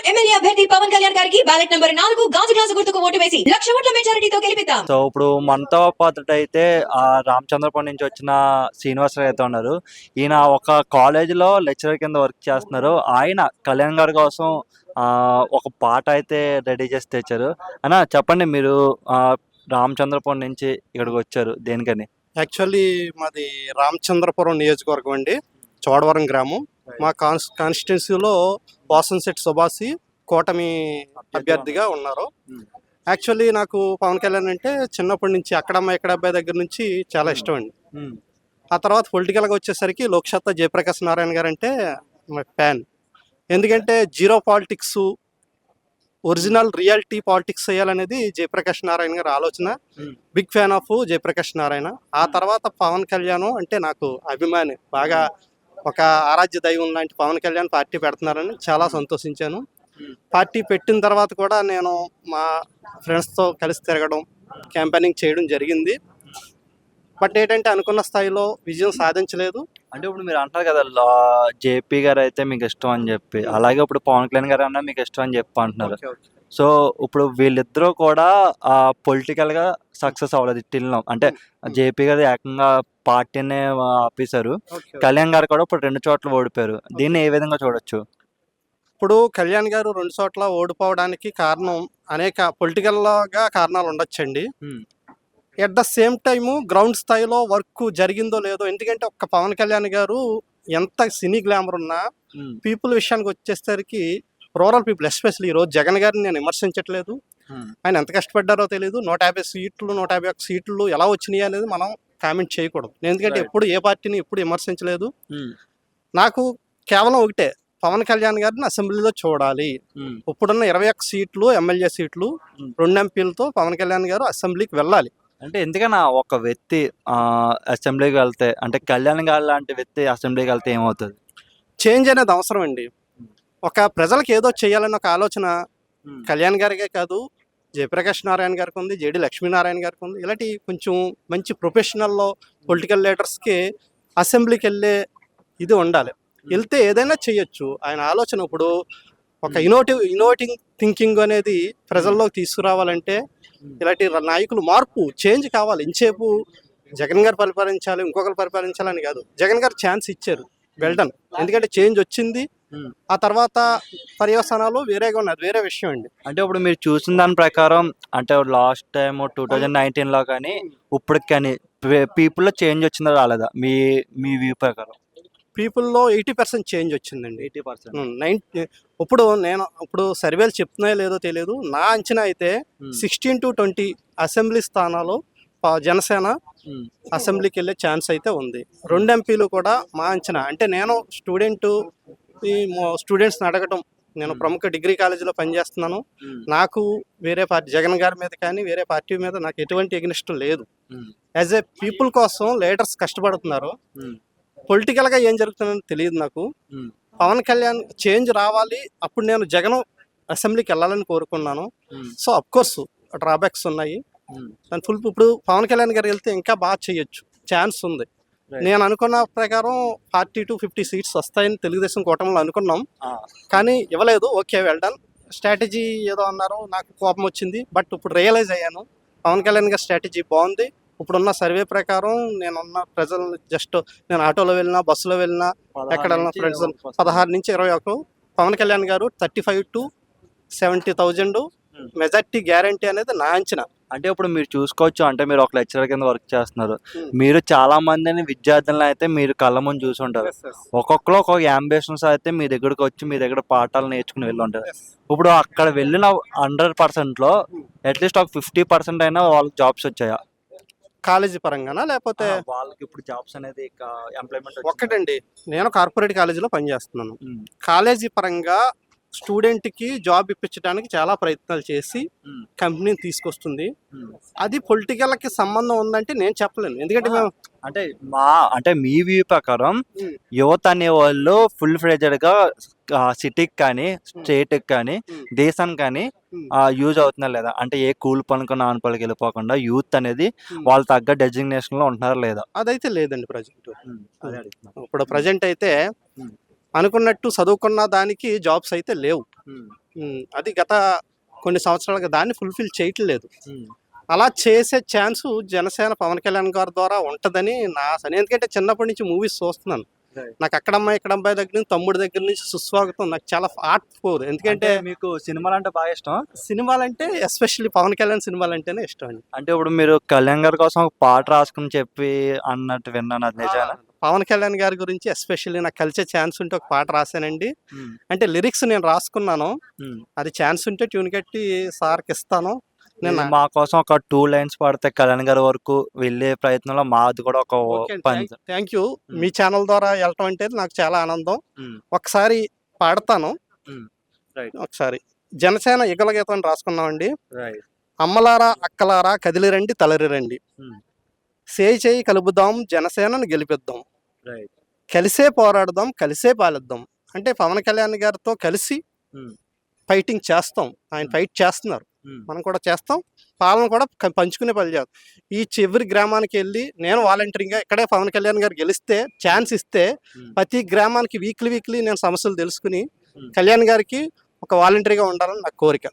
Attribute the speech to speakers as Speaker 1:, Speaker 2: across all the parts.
Speaker 1: MLA అభ్యర్థి పవన్ కళ్యాణ్ గారికి ballot number 4 గాజు గ్లాసు గుర్తుకు ఓటు వేసి 1,00,000 ఓట్ల మెజారిటీతో గెలిపిద్దాం.
Speaker 2: సో ఇప్పుడు మనతో పాటు అయితే రామచంద్రపురం నుంచి వచ్చిన శ్రీనివాసరావు అయితే ఉన్నారు. ఈయన ఒక కాలేజీలో లెక్చరర్ కింద వర్క్ చేస్తున్నారు. ఆయన కళ్యాణ్ గారి కోసం ఒక పాట అయితే రెడీ చేసి తెచ్చారు. అన్న చెప్పండి, మీరు రామచంద్రపురం నుంచి ఇక్కడికి వచ్చారు దేనికని?
Speaker 3: యాక్చువల్లీ మాది రామచంద్రపురం నియోజకవర్గం అండి, చోడవరం గ్రామం. మా కాన్స్టిట్యున్సీలో వాసంశెట్టి సుభాషి కూటమి అభ్యర్థిగా ఉన్నారు. యాక్చువల్లీ నాకు పవన్ కళ్యాణ్ అంటే చిన్నప్పటి నుంచి అక్కడమ్మ ఇక్కడ అబ్బాయి దగ్గర నుంచి చాలా ఇష్టం అండి. ఆ తర్వాత పొలిటికల్గా వచ్చేసరికి లోక్సత్తా జయప్రకాష్ నారాయణ గారు అంటే ఫ్యాన్. ఎందుకంటే zero politics, original reality politics చేయాలనేది జయప్రకాష్ నారాయణ గారి ఆలోచన. Big fan of Jayaprakash Narayana. ఆ తర్వాత పవన్ కళ్యాణ్ అంటే నాకు అభిమాని, బాగా ఒక ఆరాధ్య దైవం లాంటి పవన్ కళ్యాణ్ పార్టీ పెడుతున్నారని చాలా సంతోషించాను. పార్టీ పెట్టిన తర్వాత కూడా నేను మా ఫ్రెండ్స్తో కలిసి తిరగడం, క్యాంపెయినింగ్ చేయడం జరిగింది. బట్ ఏంటంటే అనుకున్న స్థాయిలో విజయం సాధించలేదు.
Speaker 2: అంటే ఇప్పుడు మీరు అంటారు కదా జేపీ గారు అయితే మీకు ఇష్టం అని చెప్పి, అలాగే ఇప్పుడు పవన్ కళ్యాణ్ గారు అన్నా మీకు ఇష్టం అని చెప్పి అంటున్నారు. సో ఇప్పుడు వీళ్ళిద్దరూ కూడా పొలిటికల్గా సక్సెస్ అవ్వలేదు టిల్. అంటే జేపీ గారు ఏకంగా పార్టీనే ఆపేశారు. కళ్యాణ్ గారు కూడా ఇప్పుడు 2 చోట్ల ఓడిపోయారు. దీన్ని ఏ విధంగా చూడొచ్చు?
Speaker 3: ఇప్పుడు కళ్యాణ్ గారు 2 చోట్ల ఓడిపోవడానికి కారణం అనేక పొలిటికల్గా కారణాలు ఉండొచ్చండి. At the same time ground స్థాయిలో వర్క్ జరిగిందో లేదో. ఎందుకంటే ఒక్క పవన్ కళ్యాణ్ గారు ఎంత సినీ గ్లామర్ ఉన్నా పీపుల్ విషయానికి వచ్చేసరికి రూరల్ పీపుల్, ఎస్పెషల్లీ ఈరోజు జగన్ గారిని నేను విమర్శించట్లేదు. ఆయన ఎంత కష్టపడ్డారో తెలియదు. 150 సీట్లు 151 సీట్లు ఎలా వచ్చినాయి అనేది మనం కామెంట్ చేయకూడదు. ఎందుకంటే ఎప్పుడు ఏ పార్టీని ఎప్పుడు విమర్శించలేదు. నాకు కేవలం ఒకటే, పవన్ కళ్యాణ్ గారిని అసెంబ్లీలో చూడాలి. ఇప్పుడున్న 21 సీట్లు ఎమ్మెల్యే సీట్లు, 2 ఎంపీలతో పవన్ కళ్యాణ్ గారు అసెంబ్లీకి వెళ్ళాలి.
Speaker 2: అంటే ఎందుకన్నా ఒక వ్యక్తి అసెంబ్లీకి వెళ్తే, అంటే కళ్యాణ్ గారు లాంటి వ్యక్తి అసెంబ్లీకి వెళ్తే ఏమవుతుంది?
Speaker 3: చేంజ్ అనేది అవసరం అండి. ఒక ప్రజలకు ఏదో చేయాలన్న ఒక ఆలోచన కళ్యాణ్ గారికే కాదు, జయప్రకాష్ నారాయణ గారికి ఉంది, జేడి లక్ష్మీనారాయణ గారికి ఉంది. ఇలాంటి కొంచెం మంచి ప్రొఫెషనల్లో పొలిటికల్ లీడర్స్కి అసెంబ్లీకి వెళ్ళే ఇది ఉండాలి. వెళ్తే ఏదైనా చేయొచ్చు. ఆయన ఆలోచన ఇప్పుడు ఒక ఇన్నోవేటింగ్ థింకింగ్ అనేది ప్రజల్లోకి తీసుకురావాలంటే ఇలాంటి నాయకులు, మార్పు, చేంజ్ కావాలి. ఇంచేపు జగన్ గారు పరిపాలించాలి, ఇంకొకరు పరిపాలించాలని కాదు. జగన్ గారు ఛాన్స్ ఇచ్చారు, వెల్డన్. ఎందుకంటే చేంజ్ వచ్చింది. ఆ తర్వాత పర్యవసానాలు వేరేగా ఉన్నది, వేరే విషయం అండి.
Speaker 2: అంటే ఇప్పుడు మీరు చూసిన దాని ప్రకారం, అంటే లాస్ట్ టైం 2019లో కానీ ఇప్పటికి కానీ పీపుల్లో చేంజ్ వచ్చిందో రాలేదా మీ వ్యూ ప్రకారం?
Speaker 3: పీపుల్లో 80% చేంజ్ వచ్చిందండి.
Speaker 2: 80%.
Speaker 3: ఇప్పుడు సర్వేలు చెప్తున్నాయో లేదో తెలియదు. నా అంచనా అయితే 16 to 20 అసెంబ్లీ స్థానాలు జనసేన అసెంబ్లీకి వెళ్ళే ఛాన్స్ అయితే ఉంది. 2 ఎంపీలు కూడా మా అంచనా. అంటే నేను స్టూడెంట్స్ని అడగటం, నేను ప్రముఖ డిగ్రీ కాలేజీలో పనిచేస్తున్నాను. నాకు వేరే పార్టీ, జగన్ గారి మీద కానీ వేరే పార్టీ మీద నాకు ఎటువంటి ఎగ్నిష్టం లేదు. యాజ్ ఏ పీపుల్ కోసం లీడర్స్ కష్టపడుతున్నారు. పొలిటికల్గా ఏం జరుగుతుందని తెలియదు నాకు. పవన్ కళ్యాణ్ చేంజ్ రావాలి. అప్పుడు నేను జగన్ అసెంబ్లీకి వెళ్ళాలని కోరుకున్నాను. సో అఫ్కోర్స్ డ్రాబ్యాక్స్ ఉన్నాయి. దాని ఇప్పుడు పవన్ కళ్యాణ్ గారు వెళ్తే ఇంకా బాగా చేయొచ్చు, ఛాన్స్ ఉంది. నేను అనుకున్న ప్రకారం 40 to 50 సీట్స్ వస్తాయని తెలుగుదేశం కూటమిలో అనుకున్నాం, కానీ ఇవ్వలేదు. Okay, well done. స్ట్రాటజీ ఏదో అన్నారు, నాకు కోపం వచ్చింది. బట్ ఇప్పుడు రియలైజ్ అయ్యాను, పవన్ కళ్యాణ్ గారి స్ట్రాటజీ బాగుంది. ఇప్పుడున్న సర్వే ప్రకారం నేనున్న ప్రజలు నేను ఆటోలో వెళ్ళినా, బస్సులో వెళ్ళినా, ఎక్కడ వెళ్ళినా ఫ్రెండ్స్ 16 నుంచి 21 పవన్ కళ్యాణ్ గారు 35 to 70,000 మెజార్టీ గ్యారంటీ అనేది నా అంచనా.
Speaker 2: అంటే ఇప్పుడు మీరు చూసుకోవచ్చు, అంటే మీరు ఒక లెక్చరర్ కింద వర్క్ చేస్తున్నారు. మీరు చాలా మందిని విద్యార్థులను అయితే మీరు కళ్ళ ముందు చూసి ఉంటారు. ఒక్కొక్కరు ఒక్కొక్క అంబిషన్స్ అయితే మీ దగ్గరకు వచ్చి మీ దగ్గర పాఠాలు నేర్చుకుని వెళ్ళి ఉంటారు. ఇప్పుడు అక్కడ వెళ్ళిన 100%లో అట్లీస్ట్ ఒక 50% అయినా వాళ్ళకి జాబ్స్ వచ్చాయా?
Speaker 3: కాలేజీ పరంగానా లేకపోతే
Speaker 2: వాళ్ళకి ఇప్పుడు జాబ్స్ అనేది ఎంప్లాయ్మెంట్?
Speaker 3: ఒక్కటండి, నేను కార్పొరేట్ కాలేజీలో పనిచేస్తున్నాను. కాలేజీ పరంగా స్టూడెంట్కి జాబ్ ఇప్పించడానికి చాలా ప్రయత్నాలు చేసి కంపెనీని తీసుకొస్తుంది. అది పొలిటికల్కి సంబంధం ఉందంటే నేను చెప్పలేను. ఎందుకంటే మేము
Speaker 2: అంటే మీ వ్యూ ప్రకారం యువత అనే వాళ్ళు ఫుల్ ఫ్లెడ్జెడ్గా సిటీకి కానీ స్టేట్కి కానీ దేశానికి కానీ యూజ్ అవుతున్నా లేదా? అంటే ఏ కూల్ పనుకు నాన్ పనికి వెళ్ళిపోకుండా యూత్ అనేది వాళ్ళు తగ్గ డెసిగ్నేషన్లో ఉంటున్నారా లేదా?
Speaker 3: అదైతే లేదండి ప్రజెంట్. ఇప్పుడు ప్రజెంట్ అయితే అనుకున్నట్టు చదువుకున్న దానికి జాబ్స్ అయితే లేవు. అది గత కొన్ని సంవత్సరాలుగా దాన్ని ఫుల్ఫిల్ చేయట్లేదు. అలా చేసే ఛాన్స్ జనసేన పవన్ కళ్యాణ్ గారి ద్వారా ఉంటుందని నా ఆశ. ఎందుకంటే చిన్నప్పటి నుంచి మూవీస్ చూస్తున్నాను. నాకు అక్కడమ్మాయి ఇక్కడ అబ్బాయి దగ్గర నుంచి తమ్ముడి దగ్గర నుంచి సుస్వాగతం నాకు చాలా హార్ట్ ఫోర్. ఎందుకంటే
Speaker 2: మీకు సినిమాలు అంటే బాగా ఇష్టం.
Speaker 3: సినిమాలంటే ఎస్పెషల్లీ పవన్ కళ్యాణ్ సినిమాలు అంటేనే ఇష్టం అండి.
Speaker 2: అంటే ఇప్పుడు మీరు కళ్యాణ్ గారి కోసం ఒక పాట రాసుకుని చెప్పి అన్నట్టు విన్నాను, అది నిజానా?
Speaker 3: పవన్ కళ్యాణ్ గారి గురించి ఎస్పెషల్లీ నాకు కలిసే ఛాన్స్ ఉంటే ఒక పాట రాశానండి. అంటే లిరిక్స్ నేను రాసుకున్నాను, అది ఛాన్స్ ఉంటే ట్యూన్ కట్టి సార్కి ఇస్తాను. నేను
Speaker 2: మా కోసం ఒక 2 లైన్స్ పాడితే కళ్యాణ్ గారి వరకు వెళ్ళే ప్రయత్నంలో మాది కూడా ఒక పని.
Speaker 3: Thank you. మీ ఛానల్ ద్వారా వెళ్ళటం అంటే నాకు చాలా ఆనందం. ఒకసారి పాడతాను. ఒకసారి జనసేన యుగల గీతం రాసుకున్నామండి. అమ్మలారా అక్కలారా కదిలిరండి తలరిరండి, చేయి కలుపుదాం జనసేనను గెలిపిద్దాం, కలిసే పోరాడదాం కలిసే పాలిద్దాం. అంటే పవన్ కళ్యాణ్ గారితో కలిసి ఫైటింగ్ చేస్తాం. ఆయన ఫైట్ చేస్తున్నారు, మనం కూడా చేస్తాం. పాలన కూడా పంచుకునే పని చేస్తాం. ఈ చివరి గ్రామానికి వెళ్ళి నేను వాలంటీరింగ్గా ఇక్కడే పవన్ కళ్యాణ్ గారు గెలిస్తే ఛాన్స్ ఇస్తే ప్రతి గ్రామానికి వీక్లీ నేను సమస్యలు తెలుసుకుని కళ్యాణ్ గారికి ఒక వాలంటీర్గా ఉండాలని నాకు కోరిక.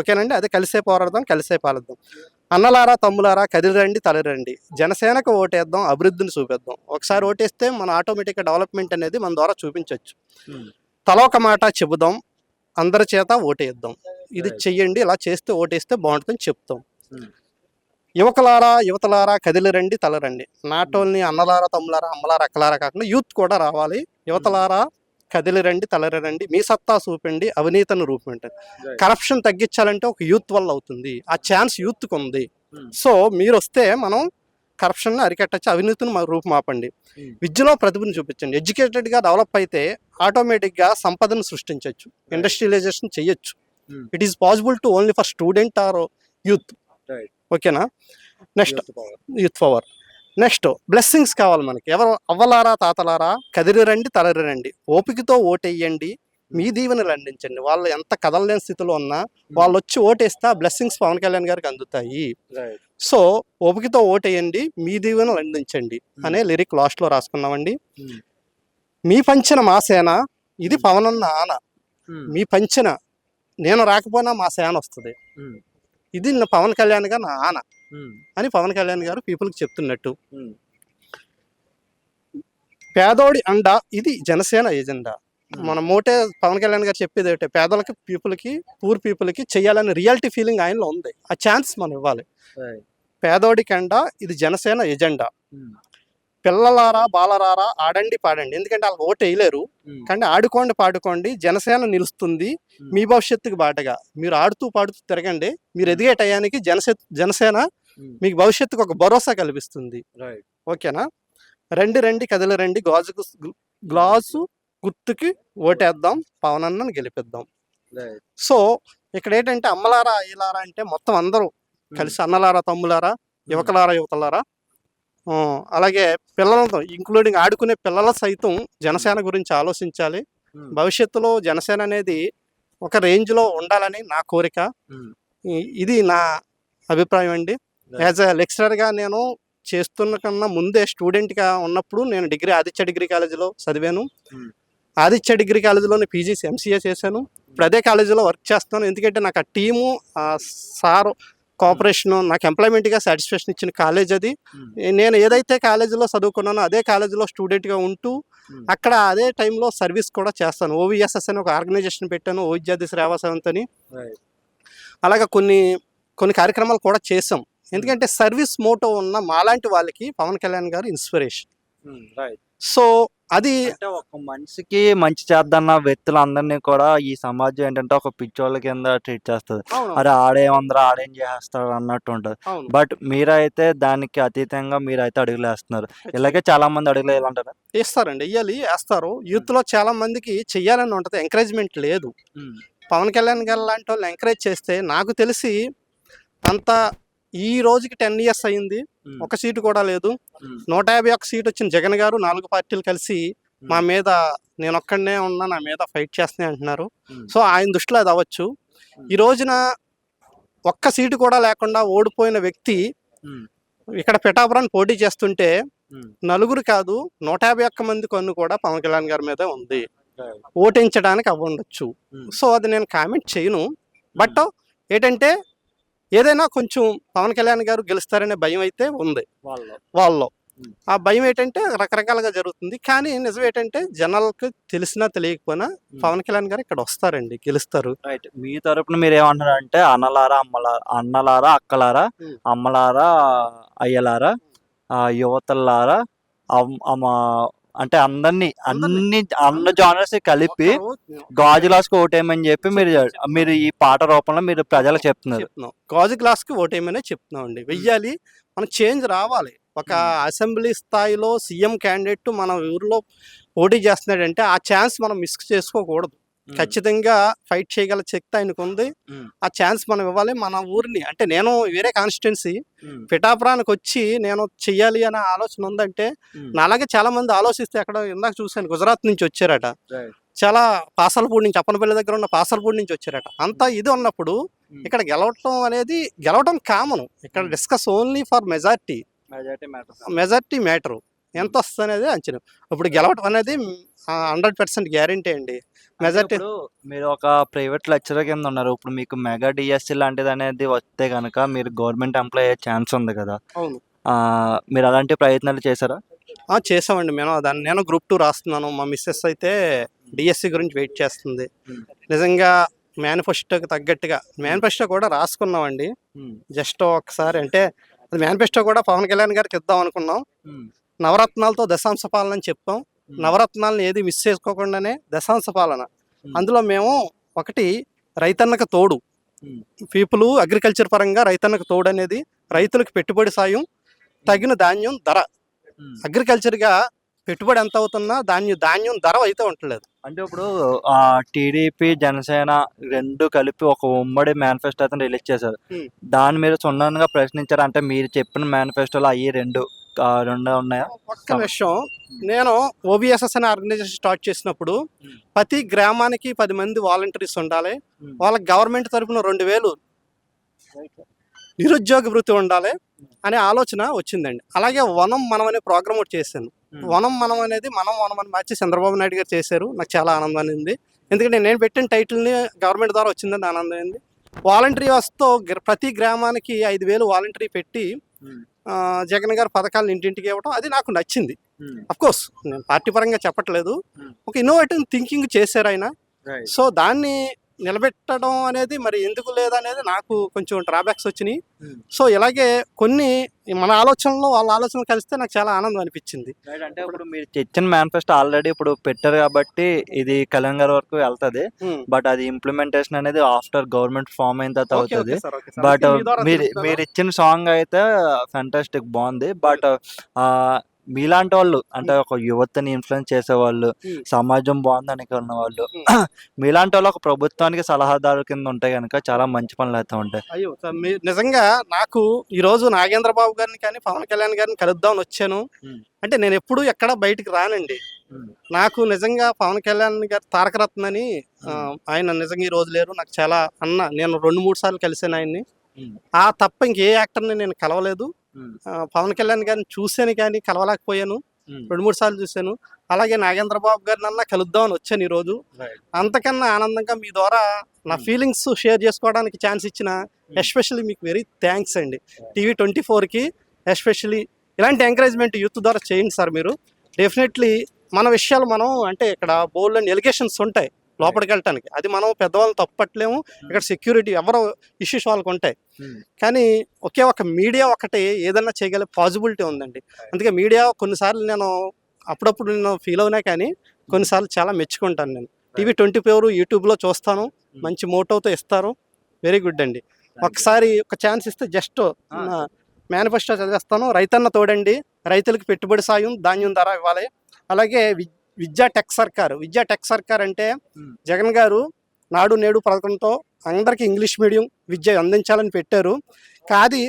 Speaker 3: ఓకేనండి. అదే కలిసే పోరాడదాం కలిసే పాలిద్దాం. అన్నలారా తమ్ములారా కదిలిరండి తలరండి, జనసేనకు ఓటేద్దాం అభివృద్ధిని చూపిద్దాం. ఒకసారి ఓటేస్తే మన ఆటోమేటిక్గా డెవలప్మెంట్ అనేది మన ద్వారా చూపించవచ్చు. తలొక మాట చెబుదాం అందరి చేత ఓటేద్దాం, ఇది చెయ్యండి ఇలా చేస్తే ఓటేస్తే బాగుంటుందని చెప్తాం. యువకులారా యువతలారా కదిలిరండి తలరండి, నాట్ ఓన్లీ అన్నలారా తమ్ములారా అమ్మలారా అక్కలారా కాకుండా యూత్ కూడా రావాలి. యువతలారా కదిలిరండి తలరండి, మీ సత్తా చూపండి అవినీతిని రూపండి. కరప్షన్ తగ్గించాలంటే ఒక యూత్ వల్ల అవుతుంది, ఆ ఛాన్స్ యూత్కి ఉంది. సో మీరు వస్తే మనం కరప్షన్ అరికట్టచ్చు, అవినీతిని రూపుమాపండి, విద్యలో ప్రతిభను చూపించండి. ఎడ్యుకేటెడ్గా డెవలప్ అయితే ఆటోమేటిక్గా సంపదను సృష్టించవచ్చు, ఇండస్ట్రియలైజేషన్ చేయొచ్చు. It is possible to only for student or youth. ఓకేనా. Next youth power. Next blessings కావాలి మనకి. ఎవరు అవ్వలారా తాతలారా కదిలిరండి తలరిరండి, ఓపికతో ఓటేయండి మీ దీవెనలు అందించండి. వాళ్ళు ఎంత కదలలేని స్థితిలో ఉన్నా వాళ్ళు వచ్చి ఓటేస్తే ఆ బ్లెస్సింగ్స్ పవన్ కళ్యాణ్ గారికి అందుతాయి. సో ఓపికతో ఓటేయండి మీ దీవెనలు అందించండి అనే లిరిక్ లాస్ట్లో రాసుకున్నామండి. మీ పంచిన మా సేన, ఇది పవన్ అన్న ఆన, మీ పంచిన నేను రాకపోయినా మా సేన వస్తుంది, ఇది పవన్ కళ్యాణ్ గారు నా ఆన అని పవన్ కళ్యాణ్ గారు పీపుల్కి చెప్తున్నట్టు. పేదోడి అండ, ఇది జనసేన ఎజెండా. మన మోటే పవన్ కళ్యాణ్ గారు చెప్పేది ఏంటంటే పేదలకి పీపుల్కి పూర్ పీపుల్కి చెయ్యాలని రియాలిటీ ఫీలింగ్ ఆయనలో ఉంది. ఆ ఛాన్స్ మనం ఇవ్వాలి. పేదోడికి అండ, ఇది జనసేన ఎజెండా. పిల్లలారా బాలరారా ఆడండి పాడండి, ఎందుకంటే వాళ్ళకి ఓటు వేయలేరు కానీ ఆడుకోండి పాడుకోండి, జనసేన నిలుస్తుంది మీ భవిష్యత్తుకి బాటగా. మీరు ఆడుతూ పాడుతూ తిరగండి, మీరు ఎదిగే టయానికి జనసేన మీకు భవిష్యత్తుకు ఒక భరోసా కల్పిస్తుంది. ఓకేనా. రండి రండి కదిలి రండి, గ్లాసు గుర్తుకి ఓటేద్దాం పవన్ అన్నను గెలిపిద్దాం. సో ఇక్కడ ఏంటంటే అమ్మలారా అయ్యలారా అంటే మొత్తం అందరూ కలిసి అన్నలారా తమ్ములారా యువకులారా యువతలారా, అలాగే పిల్లలతో ఇంక్లూడింగ్ ఆడుకునే పిల్లల సైతం జనసేన గురించి ఆలోచించాలి. భవిష్యత్తులో జనసేన అనేది ఒక రేంజ్లో ఉండాలని నా కోరిక. ఇది నా అభిప్రాయం అండి. యాజ్ ఎ లెక్చరర్గా నేను చేస్తున్న కన్నా ముందే స్టూడెంట్గా ఉన్నప్పుడు నేను ఆదిత్య డిగ్రీ కాలేజీలో చదివాను. ఆదిత్య డిగ్రీ కాలేజీలోనే పీజీసీ ఎంసీఏ చేశాను. ఇప్పుడు అదే కాలేజీలో వర్క్ చేస్తాను. ఎందుకంటే నాకు ఆ టీము సార్ కోఆపరేషన్ నాకు ఎంప్లాయ్మెంట్గా సాటిస్ఫాక్షన్ ఇచ్చిన కాలేజ్ అది. నేను ఏదైతే కాలేజీలో చదువుకున్నానో అదే కాలేజీలో స్టూడెంట్గా ఉంటూ అక్కడ అదే టైంలో సర్వీస్ కూడా చేస్తాను. ఓవిఎస్ఎస్ అని ఒక ఆర్గనైజేషన్ పెట్టాను, ఓ విద్యార్థి సేవా సంస్థ అని. అలాగే కొన్ని కార్యక్రమాలు కూడా చేసాం. ఎందుకంటే సర్వీస్ మోటో ఉన్న మాలాంటి వాళ్ళకి పవన్ కళ్యాణ్ గారు ఇన్స్పిరేషన్. సో అది
Speaker 2: ఒక మనిషికి మంచి చేద్దన్న వ్యక్తులందరినీ కూడా ఈ సమాజం ఏంటంటే ఒక పిచ్చోళ్ళ కింద ట్రీట్ చేస్తుంది. అరే ఆడేమందరూ ఆడేం చేస్తాడు అన్నట్టు ఉంటుంది. బట్ మీరైతే దానికి అతీతంగా మీరైతే అడుగులు వేస్తున్నారు. ఇలాగే చాలా మంది అడుగులు వేయాలంటారా?
Speaker 3: వేస్తారండి, వెయ్యాలి, వేస్తారు. యూత్ లో చాలా మందికి చెయ్యాలని ఉంటది, ఎంకరేజ్మెంట్ లేదు. పవన్ కళ్యాణ్ గారు లాంటి వాళ్ళు ఎంకరేజ్ చేస్తే నాకు తెలిసి అంత ఈ రోజుకి 10 years అయింది, ఒక సీటు కూడా లేదు. 151 సీట్ వచ్చిన జగన్ గారు 4 పార్టీలు కలిసి మా మీద నేను ఒక్కడనే ఉన్నా నా మీద ఫైట్ చేస్తున్నాయి అంటున్నారు. సో ఆయన దృష్టిలో అది అవ్వచ్చు. ఈ రోజున ఒక్క సీటు కూడా లేకుండా ఓడిపోయిన వ్యక్తి ఇక్కడ పిఠాపురాన్ని పోటీ చేస్తుంటే 4 కాదు 151 మంది కన్ను కూడా పవన్ కళ్యాణ్ గారి మీద ఉంది. ఓటించడానికి అవ్వండొచ్చు. సో అది నేను కామెంట్ చేయను. బట్ ఏంటంటే ఏదైనా కొంచెం పవన్ కళ్యాణ్ గారు గెలుస్తారనే భయం అయితే ఉంది వాళ్ళలో. ఆ భయం ఏంటంటే రకరకాలుగా జరుగుతుంది. కానీ నిజం ఏంటంటే జనాలకు తెలిసినా తెలియకపోయినా పవన్ కళ్యాణ్ గారు ఇక్కడ వస్తారండి, గెలుస్తారు.
Speaker 2: రైట్. మీ తరపున మీరు ఏమంటారంటే అన్నలారా అన్నలారా అక్కలారా అమ్మలారా అయ్యలారా యువతలారా అంటే అందరినీ అన్ని జానర్స్ కలిపి గాజు గ్లాస్ కి ఓటేయమని చెప్పి మీరు ఈ పాట రూపంలో మీరు ప్రజలకు చెప్తున్నారు.
Speaker 3: గాజు గ్లాస్ కి ఓటేయమనే చెప్తున్నాం అండి. వెయ్యాలి, మన చేంజ్ రావాలి. ఒక అసెంబ్లీ స్థాయిలో సీఎం క్యాండిడేట్ మన ఊరిలో పోటీ చేస్తున్నాడంటే ఆ ఛాన్స్ మనం మిస్ చేసుకోకూడదు. ఖచ్చితంగా ఫైట్ చేయగల శక్తి ఆయనకు ఉంది. ఆ ఛాన్స్ మనం ఇవ్వాలి. మన ఊరిని అంటే నేను వేరే కాన్స్టిట్యున్సీ పిఠాపురానికి వచ్చి నేను చెయ్యాలి అనే ఆలోచన ఉందంటే అలాగే చాలా మంది ఆలోచిస్తే అక్కడ ఇందాక చూశాను గుజరాత్ నుంచి వచ్చారట, చాలా పాసలపూడి నుంచి అప్పనపల్లి దగ్గర ఉన్న పాసలపూడి నుంచి వచ్చారట. అంతా ఇది ఉన్నప్పుడు ఇక్కడ గెలవటం కామన్. ఇక్కడ discuss only for majority matter. ఎంత వస్తుంది అనేది అంచనా. ఇప్పుడు గెలవటం అనేది 100% గ్యారంటీ అండి. మెజార్టీ.
Speaker 2: మీరు ఒక ప్రైవేట్ లెక్చరర్ కింద ఉన్నారు. ఇప్పుడు మీకు మెగా డిఎస్సి లాంటిది అనేది వస్తే కనుక మీరు గవర్నమెంట్ ఎంప్లాయ్ అయ్యే ఛాన్స్ ఉంది కదా.
Speaker 3: అవును.
Speaker 2: మీరు అలాంటి ప్రయత్నాలు చేశారా?
Speaker 3: చేసామండి. నేను గ్రూప్ 2 రాస్తున్నాను. మా మిస్సెస్ అయితే డిఎస్సి గురించి వెయిట్ చేస్తుంది. నిజంగా మేనిఫెస్టోకి తగ్గట్టుగా మేనిఫెస్టో కూడా రాసుకున్నామండి. జస్ట్ ఒకసారి అంటే అది మేనిఫెస్టో కూడా పవన్ కళ్యాణ్ గారికి ఇద్దాం అనుకున్నాం. నవరత్నాలతో దశాంశ పాలన అని చెప్పాం. నవరత్నాలను ఏది మిస్ చేసుకోకుండానే దశాంశ పాలన. అందులో మేము ఒకటి రైతన్నకు తోడు, పీపుల్ అగ్రికల్చర్ పరంగా రైతన్నకు తోడు అనేది, రైతులకు పెట్టుబడి సాయం, తగిన ధాన్యం ధర. అగ్రికల్చర్గా పెట్టుబడి ఎంత అవుతున్నా ధాన్యం ధర అయితే ఉండలేదు.
Speaker 2: అంటే ఇప్పుడు టీడీపీ జనసేన రెండు కలిపి ఒక ఉమ్మడి మేనిఫెస్టో అయితే రిలీజ్ చేశారు. దాన్ని మీరు సున్నంగా ప్రశ్నించారు. అంటే మీరు చెప్పిన మేనిఫెస్టోలో అయ్యి రెండు ఉన్నాయా?
Speaker 3: ఒక్క విషయం, నేను ఓబిఎస్ఎస్ అనే ఆర్గనైజేషన్ స్టార్ట్ చేసినప్పుడు ప్రతి గ్రామానికి 10 మంది వాలంటీర్స్ ఉండాలి. వాళ్ళకి గవర్నమెంట్ తరఫున 2000 నిరుద్యోగ వృత్తి ఉండాలి అనే ఆలోచన వచ్చిందండి. అలాగే వనం మనం అనే ప్రోగ్రామ్ ఒకటి చేశాను. వనం మనం అనేది వనం అని మార్చి చంద్రబాబు నాయుడు గారు చేశారు. నాకు చాలా ఆనందాన్ని ఉంది. ఎందుకంటే నేను పెట్టిన టైటిల్ని గవర్నమెంట్ ద్వారా వచ్చిందని ఆనందం అయింది. వాలంటరీ వ్యవస్థతో ప్రతి గ్రామానికి 5000 వాలంటరీ పెట్టి జగన్ గారు పథకాలను ఇంటింటికి ఇవ్వడం అది నాకు నచ్చింది. అఫ్కోర్స్ నేను పార్టీ పరంగా చెప్పట్లేదు. ఒక ఇన్నోవేటివ్ థింకింగ్ చేశారు ఆయన. సో దాన్ని నిలబెట్టడం అనేది మరి ఎందుకు లేదనేది నాకు కొంచెం డ్రాబ్యాక్స్ వచ్చినాయి. సో ఇలాగే కొన్ని మన ఆలోచనలో వాళ్ళ ఆలోచనలు కలిస్తే నాకు చాలా ఆనందం అనిపించింది.
Speaker 2: అంటే ఇప్పుడు మీరు తెచ్చిన మేనిఫెస్టో ఆల్రెడీ ఇప్పుడు పెట్టారు కాబట్టి ఇది కళ్యాణ్ గారి వరకు వెళ్తుంది. బట్ అది ఇంప్లిమెంటేషన్ అనేది ఆఫ్టర్ గవర్నమెంట్ ఫామ్ అయిన తర్వాత అవుతుంది. బట్ మీరు ఇచ్చిన సాంగ్ అయితే ఫ్యాంటాస్టిక్ బాగుంది. బట్ మీలాంటి వాళ్ళు అంటే ఒక యువతని ఇన్ఫ్లుయెన్స్ చేసేవాళ్ళు, సమాజం బాగుందని ఉన్న వాళ్ళు, మీలాంటి వాళ్ళు ఒక ప్రభుత్వానికి సలహాదారు కింద ఉంటే కనుక చాలా మంచి పనులు అయితే ఉంటాయి.
Speaker 3: అయ్యో నిజంగా నాకు ఈ రోజు నాగేంద్ర బాబు గారిని కానీ పవన్ కళ్యాణ్ గారిని కలుద్దామని వచ్చాను. అంటే నేను ఎప్పుడు ఎక్కడ బయటికి రానండి. నాకు నిజంగా పవన్ కళ్యాణ్ గారు తారకరత్న అని ఆయన నిజంగా ఈ రోజు లేరు. నాకు చాలా నేను 2-3 సార్లు కలిసాను ఆయన్ని. ఆ తప్ప ఇంకే యాక్టర్ని నేను కలవలేదు. పవన్ కళ్యాణ్ గారిని చూశాను కానీ కలవలేకపోయాను. 2-3 సార్లు చూశాను. అలాగే నాగేంద్ర బాబు గారిని కలుద్దామని వచ్చాను ఈరోజు. అంతకన్నా ఆనందంగా మీ ద్వారా నా ఫీలింగ్స్ షేర్ చేసుకోవడానికి ఛాన్స్ ఇచ్చిన ఎస్పెషల్లీ మీకు వెరీ థ్యాంక్స్ అండి. TV24కి ఎస్పెషల్లీ ఇలాంటి ఎంకరేజ్మెంట్ యూత్ ద్వారా చేయండి సార్. మీరు డెఫినెట్లీ మన విషయాలు మనం అంటే ఇక్కడ బోల్డ్ అండ్ ఎలిగేషన్స్ ఉంటాయి లోపలికి వెళ్ళటానికి. అది మనం పెద్దవాళ్ళని తప్పట్లేము. ఇక్కడ సెక్యూరిటీ ఎవరో ఇష్యూస్ వాళ్ళకు ఉంటాయి. కానీ ఒకే ఒక మీడియా ఒకటి ఏదన్నా చేయగల పాసిబిలిటీ ఉందండి. అందుకే మీడియా కొన్నిసార్లు నేను అప్పుడప్పుడు నేను ఫీల్ అవునా కానీ కొన్నిసార్లు చాలా మెచ్చుకుంటాను. నేను TV24 యూట్యూబ్లో చూస్తాను. మంచి మోటోతో ఇస్తారు. వెరీ గుడ్ అండి. ఒకసారి ఒక ఛాన్స్ ఇస్తే జస్ట్ మేనిఫెస్టో చదివేస్తాను. రైతన్న తోడండి, రైతులకు పెట్టుబడి సాయం, ధాన్యం ధర ఇవ్వాలి. అలాగే విద్యా టెక్ సర్కార్ అంటే జగన్ గారు నాడు నేడు పథకంతో అందరికీ ఇంగ్లీష్ మీడియం విద్య అందించాలని పెట్టారు. కానీ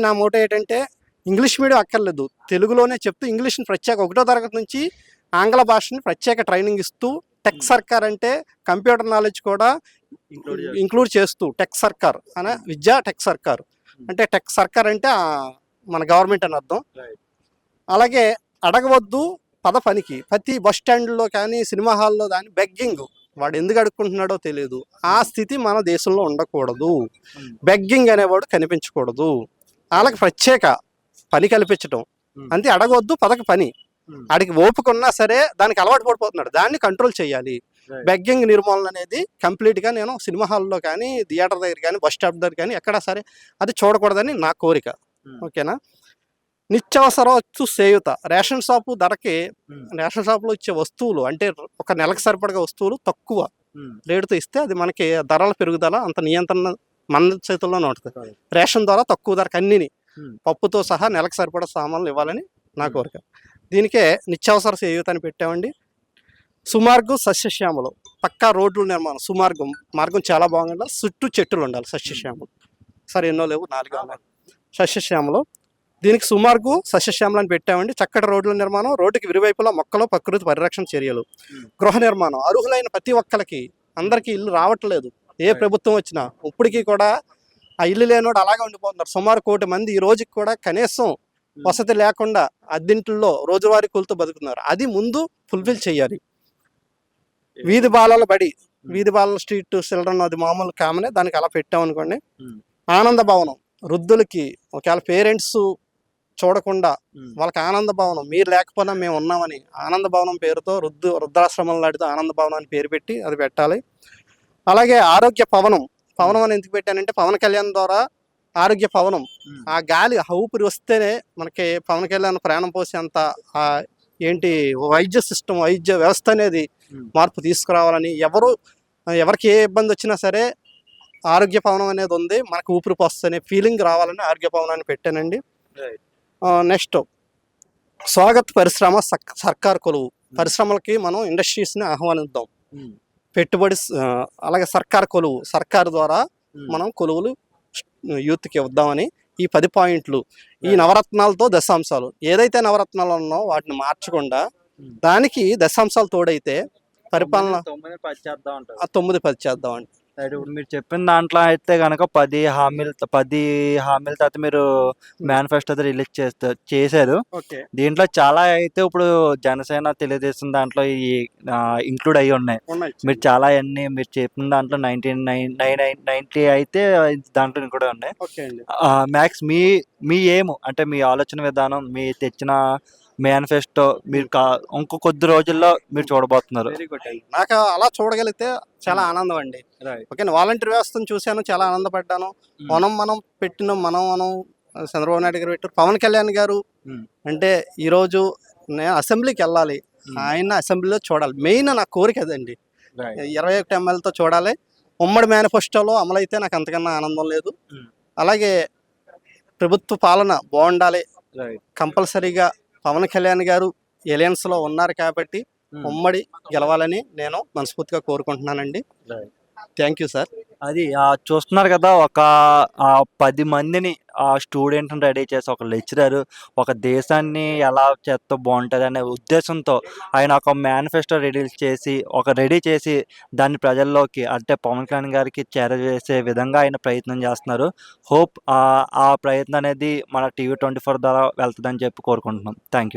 Speaker 3: నా మోటో ఏంటంటే ఇంగ్లీష్ మీడియం అక్కర్లేదు, తెలుగులోనే చెప్తూ ఇంగ్లీష్ని ప్రత్యేక 1వ తరగతి నుంచి ఆంగ్ల భాషని ప్రత్యేక ట్రైనింగ్ ఇస్తూ టెక్ సర్కార్ అంటే కంప్యూటర్ నాలెడ్జ్ కూడా ఇంక్లూడ్ చేస్తూ టెక్ సర్కార్ అనే విద్యా టెక్ సర్కార్ అంటే టెక్ సర్కార్ అంటే మన గవర్నమెంట్ అని అర్థం. అలాగే అడగవద్దు పనికి ప్రతి బస్ స్టాండ్లో కానీ సినిమా హాల్లో కానీ బెగ్గింగ్, వాడు ఎందుకు అడుక్కుంటున్నాడో తెలియదు. ఆ స్థితి మన దేశంలో ఉండకూడదు. బెగ్గింగ్ అనేవాడు కనిపించకూడదు. వాళ్ళకి ప్రత్యేక పని కల్పించడం, అంతే. అడగొద్దు పని. ఆడికి ఓపిక ఉన్నా సరే దానికి అలవాటు పడిపోతున్నాడు. దాన్ని కంట్రోల్ చేయాలి. బెగ్గింగ్ నిర్మూలన అనేది కంప్లీట్గా నేను సినిమా హాల్లో కానీ, థియేటర్ దగ్గర కానీ, బస్ స్టాప్ దగ్గర కానీ ఎక్కడా సరే అది చూడకూడదని నా కోరిక. ఓకేనా? నిత్యావసర వస్తు చేయూత, రేషన్ షాపు ధరకి రేషన్ షాపులో ఇచ్చే వస్తువులు అంటే ఒక నెలకు సరిపడగా వస్తువులు తక్కువ రేటుతో ఇస్తే అది మనకి ధరల పెరుగుదల అంత నియంత్రణ మన చేతుల్లోనే ఉంటుంది. రేషన్ ద్వారా తక్కువ ధరకు అన్నిని పప్పుతో సహా నెలకు సరిపడా సామాన్లు ఇవ్వాలని నా కోరిక. దీనికే నిత్యావసర చేయూత అని పెట్టామండి. సుమార్గం సస్యశ్యామలు, పక్కా రోడ్ల నిర్మాణం. మార్గం చాలా బాగుండాలి, చుట్టూ చెట్టులు ఉండాలి. సస్యశ్యామలు సరే ఎన్నో లేవు, 4 ఉన్నాయి. సస్యశ్యామలు, దీనికి సుమార్గు సస్యశ్యామలు అని పెట్టామండి. చక్కటి రోడ్ల నిర్మాణం, రోడ్డుకి ఇరువైపులా మొక్కలు, ప్రకృతి పరిరక్షణ చర్యలు. గృహ నిర్మాణం, అర్హులైన ప్రతి ఒక్కరికి, అందరికీ ఇల్లు రావట్లేదు ఏ ప్రభుత్వం వచ్చినా. ఇప్పటికీ కూడా ఆ ఇల్లు లేనోడు అలాగే ఉండిపోతున్నారు. సుమారు 1 కోటి మంది ఈ రోజుకి కూడా కనీసం వసతి లేకుండా అద్దెంట్లో రోజువారీ కూలితో బతుకుతున్నారు. అది ముందు ఫుల్ఫిల్ చేయాలి. వీధి బాలల బడి, వీధి బాలల స్ట్రీట్ చిల్డ్రన్, అది మామూలు కామనే, దానికి అలా పెట్టామనుకోండి. ఆనంద భవనం, వృద్ధులకి ఒకవేళ పేరెంట్స్ చూడకుండా వాళ్ళకి ఆనంద భవనం, మీరు లేకపోయినా మేము ఉన్నామని ఆనంద భవనం పేరుతో వృద్ధాశ్రమం లాంటితో ఆనంద భవనం అని పేరు పెట్టి అది పెట్టాలి. అలాగే ఆరోగ్య పవనం అని ఎందుకు పెట్టానంటే పవన్ కళ్యాణ్ ద్వారా ఆరోగ్య పవనం, ఆ గాలి ఊపిరి వస్తేనే మనకి పవన్ కళ్యాణ్ ప్రాణం పోసేంత ఏంటి వైద్య సిస్టమ్, వైద్య వ్యవస్థ అనేది మార్పు తీసుకురావాలని, ఎవరికి ఏ ఇబ్బంది వచ్చినా సరే ఆరోగ్య భవనం అనేది ఉంది, మనకు ఊపిరి పోస్తేనే ఫీలింగ్ రావాలని ఆరోగ్య భవనాన్ని పెట్టానండి. నెక్స్ట్ స్వాగత్ పరిశ్రమ సర్కార్ కొలువు, పరిశ్రమలకి మనం ఇండస్ట్రీస్ని ఆహ్వానిద్దాం. పెట్టుబడి అలాగే సర్కార్ కొలువు, సర్కార్ ద్వారా మనం కొలువులు యూత్కి ఇద్దామని ఈ 10 పాయింట్లు, ఈ నవరత్నాలతో దశాంశాలు, ఏదైతే నవరత్నాలు ఉన్నాయో వాటిని మార్చకుండా దానికి దశాంశాలు తోడైతే పరిపాలన 9-10 చేద్దామండి.
Speaker 2: ఇప్పుడు మీరు చెప్పిన దాంట్లో అయితే కనుక 10 హామీలు తర్వాత మీరు మేనిఫెస్టో రిలీజ్ చేశారు. దీంట్లో చాలా అయితే ఇప్పుడు జనసేన, తెలుగుదేశం దాంట్లో ఇంక్లూడ్ అయ్యి ఉన్నాయి. మీరు చాలా అన్ని మీరు చెప్పిన దాంట్లో 90 అయితే దాంట్లో ఇంక్లూడ్ ఉన్నాయి. మ్యాక్స్ మీ ఏము అంటే మీ ఆలోచన విధానం, మీ తెచ్చిన మేనిఫెస్టో మీరు ఇంకో కొద్ది రోజుల్లో మీరు చూడబోతున్నారు.
Speaker 3: వెరీ గుడ్ అండి. నాకు అలా చూడగలిగితే చాలా ఆనందం అండి. ఓకే, వాలంటీర్ వ్యవస్థను చూశాను, చాలా ఆనందపడ్డాను. మనం పెట్టిన మనం చంద్రబాబు నాయుడు గారు పెట్టారు, పవన్ కళ్యాణ్ గారు అంటే ఈరోజు నేను అసెంబ్లీకి వెళ్ళాలి, ఆయన అసెంబ్లీలో చూడాలి. మెయిన్ నా కోరిక అదండి. 21 ఎమ్మెల్యేతో చూడాలి. ఉమ్మడి మేనిఫెస్టోలో అమలైతే నాకు అంతకన్నా ఆనందం లేదు. అలాగే ప్రభుత్వ పాలన బాగుండాలి. కంపల్సరీగా పవన్ కళ్యాణ్ గారు ఎలయన్స్లో ఉన్నారు కాబట్టి ఉమ్మడి గెలవాలని నేను మనస్ఫూర్తిగా కోరుకుంటున్నానండి. Thank you sir.
Speaker 2: అది చూస్తున్నారు కదా, ఒక 10 మందిని స్టూడెంట్ని రెడీ చేసి, ఒక లెక్చరర్ ఒక దేశాన్ని ఎలా చేస్తే బాగుంటుంది అనే ఉద్దేశంతో ఆయన ఒక మేనిఫెస్టో రెడీ చేసి దాన్ని ప్రజల్లోకి అంటే పవన్ కళ్యాణ్ గారికి చేరవేసే విధంగా ఆయన ప్రయత్నం చేస్తున్నారు. హోప్ ఆ ప్రయత్నం అనేది మన TV 24 ద్వారా వెళ్తుందని చెప్పి కోరుకుంటున్నాం. Thank you.